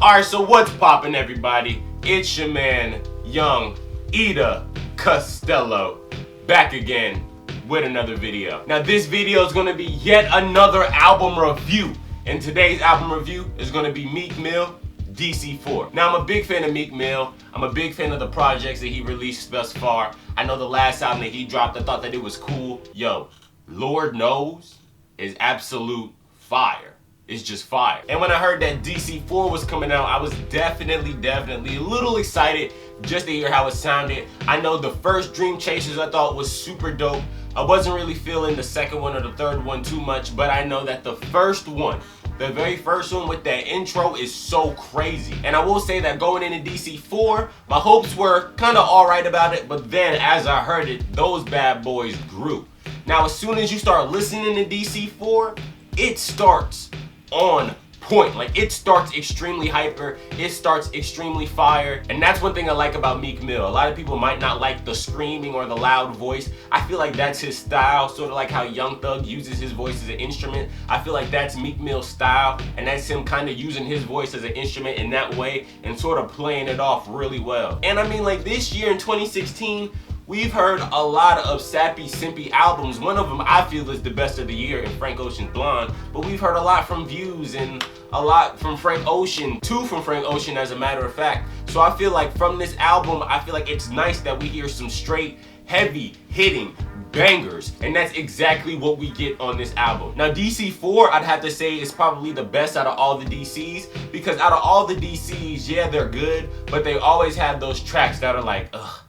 Alright, so what's poppin', everybody? It's your man, Young Ida Costello, back again with another video. Now this video is gonna be yet another album review. And today's album review is gonna be Meek Mill, DC4. Now I'm a big fan of Meek Mill. I'm a big fan of the projects that he released thus far. I know the last album that he dropped, I thought that it was cool. Yo, Lord Knows is absolute fire. It's just fire. And when I heard that DC4 was coming out, I was definitely a little excited just to hear how it sounded. I know the first Dream Chasers I thought was super dope. I wasn't really feeling the second one or the third one too much, but I know that the first one, the very first one with that intro is so crazy. And I will say that going into DC4, my hopes were kind of alright about it, but then as I heard it, those bad boys grew. Now as soon as you start listening to DC4, it starts on point. Like, it starts extremely hyper, it starts extremely fire, and that's one thing I like about Meek Mill. A lot of people might not like the screaming or the loud voice. I feel like that's his style, sort of like how Young Thug uses his voice as an instrument. I feel like that's Meek Mill's style, and that's him kind of using his voice as an instrument in that way and sort of playing it off really well. And I mean, like, this year in 2016, we've heard a lot of sappy, simpy albums. One of them I feel is the best of the year in Frank Ocean's Blonde, but we've heard a lot from Views and a lot from Frank Ocean, two from Frank Ocean as a matter of fact. So I feel like from this album, I feel like it's nice that we hear some straight, heavy, hitting bangers, and that's exactly what we get on this album. Now DC4, I'd have to say, is probably the best out of all the DCs, because out of all the DCs, yeah, they're good, but they always have those tracks that are like, ugh,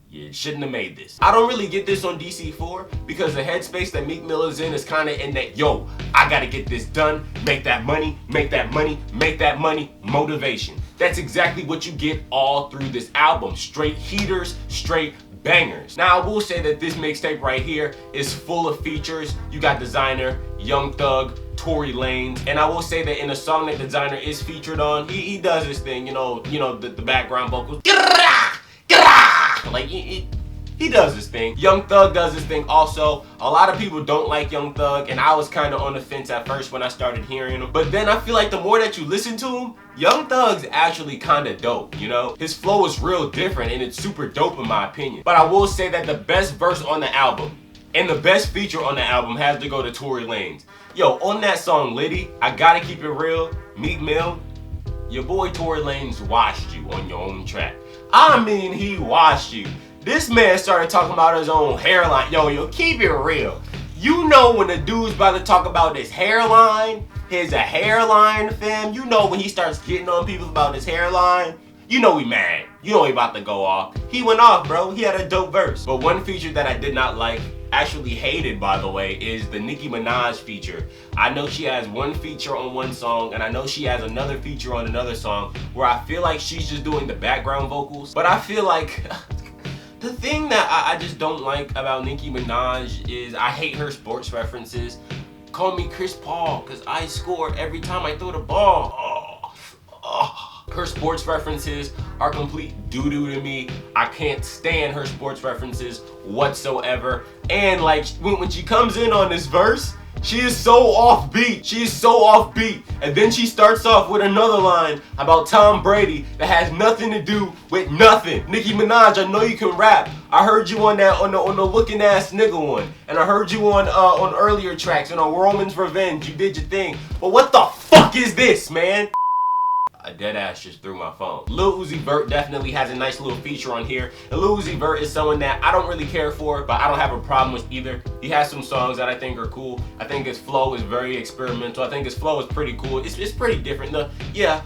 you shouldn't have made this. I don't really get this on DC4 because the headspace that Meek Mill is in is kind of in that, yo, I gotta get this done, make that money, make that money, make that money motivation. That's exactly what you get all through this album. Straight heaters, straight bangers. Now I will say that this mixtape right here is full of features. You got Designer, Young Thug, Tory Lanez, and I will say that in a song that Designer is featured on, he does his thing, you know the background vocals. Like, he does his thing. Young Thug does his thing also. A lot of people don't like Young Thug, and I was kind of on the fence at first when I started hearing him. But then I feel like the more that you listen to him, Young Thug's actually kind of dope, you know? His flow is real different, and it's super dope in my opinion. But I will say that the best verse on the album, and the best feature on the album, has to go to Tory Lanez. Yo, on that song, Liddy, I gotta keep it real, Meek Mill, your boy Tory Lanez washed you on your own track. I mean, he washed you. This man started talking about his own hairline. Yo, keep it real. You know when the dude's about to talk about his hairline, fam. You know when he starts getting on people about his hairline, you know he mad. You know he about to go off. He went off, bro. He had a dope verse. But one feature that I did not like, actually hated by the way, is the Nicki Minaj feature. I know she has one feature on one song, and I know she has another feature on another song where I feel like she's just doing the background vocals. But I feel like the thing that I just don't like about Nicki Minaj is I hate her sports references. Call me Chris Paul, cause I score every time I throw the ball. Her sports references are complete doo-doo to me. I can't stand her sports references whatsoever. And like, when she comes in on this verse, she is so offbeat. She is so offbeat. And then she starts off with another line about Tom Brady that has nothing to do with nothing. Nicki Minaj, I know you can rap. I heard you on that on the looking ass nigga one, and I heard you on earlier tracks and on Roman's Revenge. You did your thing. But what the fuck is this, man? I deadass just threw my phone. Lil Uzi Vert definitely has a nice little feature on here. And Lil Uzi Vert is someone that I don't really care for, but I don't have a problem with either. He has some songs that I think are cool. I think his flow is very experimental. I think his flow is pretty cool. It's pretty different. Yeah,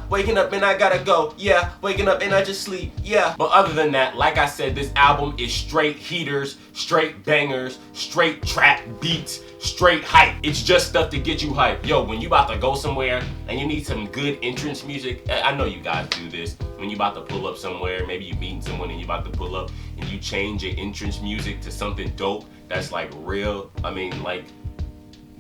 waking up and I gotta go. Yeah, waking up and I just sleep. Yeah. But other than that, like I said, this album is straight heaters, straight bangers, straight trap beats, straight hype. It's just stuff to get you hype. Yo, when you about to go somewhere and you need some good entrance music, I know you guys do this. When you about to pull up somewhere, maybe you meeting someone and you about to pull up and you change your entrance music to something dope that's like real. I mean, like,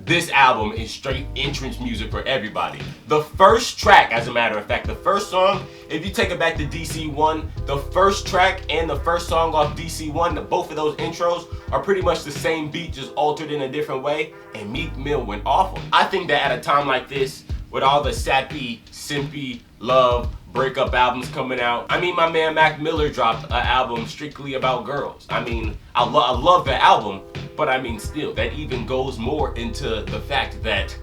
this album is straight entrance music for everybody. The first track, as a matter of fact, the first song, if you take it back to DC1, the first track and the first song off DC1, both of those intros are pretty much the same beat, just altered in a different way, and Meek Mill went off on it. I think that at a time like this, with all the sappy, simpy, love, breakup albums coming out. I mean, my man Mac Miller dropped an album strictly about girls. I mean, I love that album, but I mean, still, that even goes more into the fact that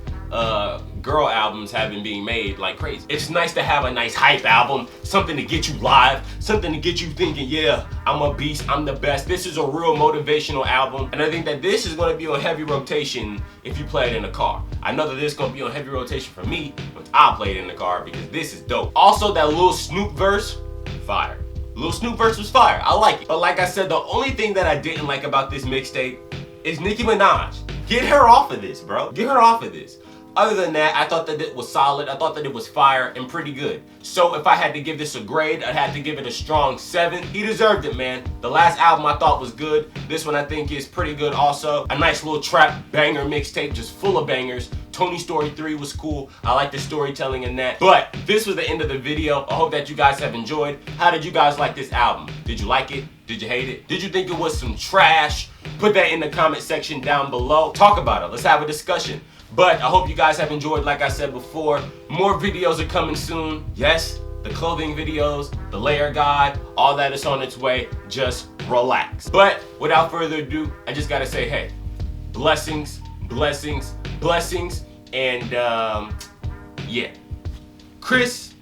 girl albums have been being made like crazy. It's nice to have a nice hype album, something to get you live, something to get you thinking, yeah, I'm a beast, I'm the best. This is a real motivational album, and I think that this is going to be on heavy rotation if you play it in the car. I know that this is going to be on heavy rotation for me when I play it in the car because this is dope. Also, that Lil Snoop verse, fire. Lil Snoop verse was fire, I like it. But like I said, the only thing that I didn't like about this mixtape is Nicki Minaj. Get her off of this, bro. Get her off of this. Other than that, I thought that it was solid. I thought that it was fire and pretty good. So if I had to give this a grade, I'd have to give it a strong 7. He deserved it, man. The last album I thought was good. This one I think is pretty good also. A nice little trap banger mixtape, just full of bangers. Tony Story 3 was cool. I like the storytelling in that. But this was the end of the video. I hope that you guys have enjoyed. How did you guys like this album? Did you like it? Did you hate it? Did you think it was some trash? Put that in the comment section down below. Talk about it. Let's have a discussion. But I hope you guys have enjoyed. Like I said before, more videos are coming soon. Yes, the clothing videos, the layer guide, all that is on its way. Just relax. But without further ado, I just gotta say, hey, blessings, blessings, blessings, and yeah. Chris